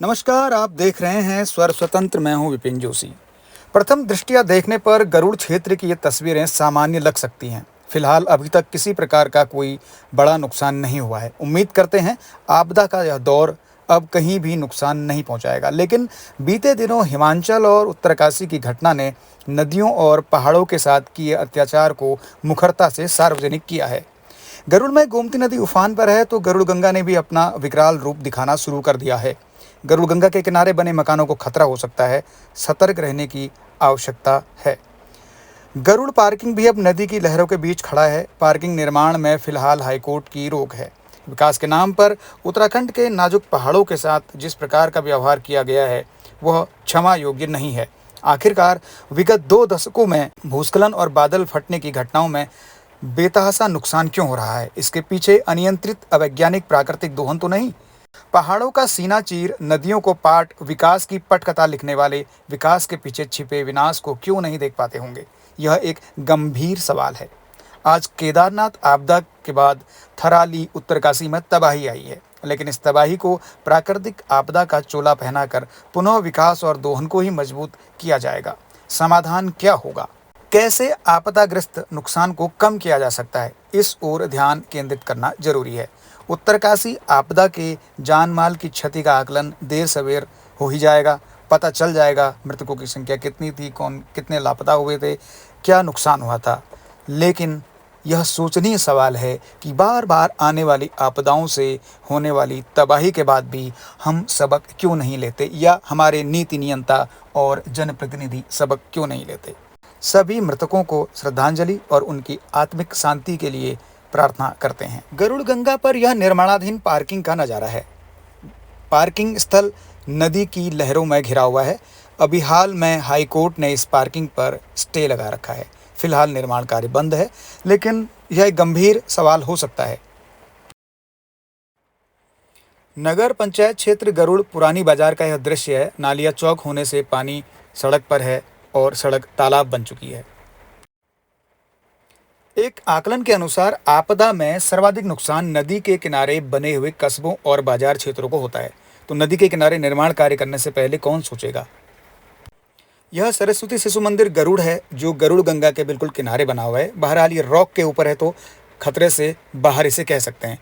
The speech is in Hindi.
नमस्कार, आप देख रहे हैं स्वर स्वतंत्र। मैं हूं विपिन जोशी। प्रथम दृष्टिया देखने पर गरुड़ क्षेत्र की ये तस्वीरें सामान्य लग सकती हैं। फिलहाल अभी तक किसी प्रकार का कोई बड़ा नुकसान नहीं हुआ है। उम्मीद करते हैं आपदा का यह दौर अब कहीं भी नुकसान नहीं पहुंचाएगा। लेकिन बीते दिनों हिमाचल और उत्तरकाशी की घटना ने नदियों और पहाड़ों के साथ किए अत्याचार को मुखरता से सार्वजनिक किया है। गरुड़ में गोमती नदी उफान पर है तो गरुड़ गंगा ने भी अपना विकराल रूप दिखाना शुरू कर दिया है। गरुड़ गंगा के किनारे बने मकानों को खतरा हो सकता है, सतर्क रहने की आवश्यकता है। गरुड़ पार्किंग भी अब नदी की लहरों के बीच खड़ा है। पार्किंग निर्माण में फिलहाल हाईकोर्ट की रोक है। विकास के नाम पर उत्तराखंड के नाजुक पहाड़ों के साथ जिस प्रकार का व्यवहार किया गया है वह क्षमा योग्य नहीं है। आखिरकार विगत 2 दशकों में भूस्खलन और बादल फटने की घटनाओं में बेतहाशा नुकसान क्यों हो रहा है? इसके पीछे अनियंत्रित अवैज्ञानिक प्राकृतिक दोहन तो नहीं? पहाड़ों का सीना चीर नदियों को पाट विकास की पटकथा लिखने वाले विकास के पीछे छिपे विनाश को क्यों नहीं देख पाते होंगे? यह एक गंभीर सवाल है। आज केदारनाथ आपदा के बाद थराली उत्तरकाशी में तबाही आई है, लेकिन इस तबाही को प्राकृतिक आपदा का चोला पहनाकर पुनः विकास और दोहन को ही मजबूत किया जाएगा। समाधान क्या होगा? कैसे आपदाग्रस्त नुकसान को कम किया जा सकता है? इस ओर ध्यान केंद्रित करना जरूरी है। उत्तरकाशी आपदा के जान माल की क्षति का आकलन देर सवेर हो ही जाएगा। पता चल जाएगा मृतकों की संख्या कितनी थी, कौन कितने लापता हुए थे, क्या नुकसान हुआ था। लेकिन यह सोचनीय सवाल है कि बार बार आने वाली आपदाओं से होने वाली तबाही के बाद भी हम सबक क्यों नहीं लेते, या हमारे नीति नियंता और जनप्रतिनिधि सबक क्यों नहीं लेते। सभी मृतकों को श्रद्धांजलि और उनकी आत्मिक शांति के लिए प्रार्थना करते हैं। गरुड़ गंगा पर यह निर्माणाधीन पार्किंग का नज़ारा है। पार्किंग स्थल नदी की लहरों में घिरा हुआ है। अभी हाल में हाई कोर्ट ने इस पार्किंग पर स्टे लगा रखा है। फिलहाल निर्माण कार्य बंद है, लेकिन यह एक गंभीर सवाल हो सकता है। नगर पंचायत क्षेत्र गरुड़ पुरानी बाजार का यह दृश्य है। नालिया चौक होने से पानी सड़क पर है और सड़क तालाब बन चुकी है। एक आकलन के अनुसार आपदा में सर्वाधिक नुकसान नदी के किनारे बने हुए कस्बों और बाजार क्षेत्रों को होता है। तो नदी के किनारे निर्माण कार्य करने से पहले कौन सोचेगा? यह सरस्वती शिशु मंदिर गरुड़ है, जो गरुड़ गंगा के बिल्कुल किनारे बना हुआ है। बहरहाल ये रॉक के ऊपर है तो खतरे से बाहर इसे कह सकते हैं।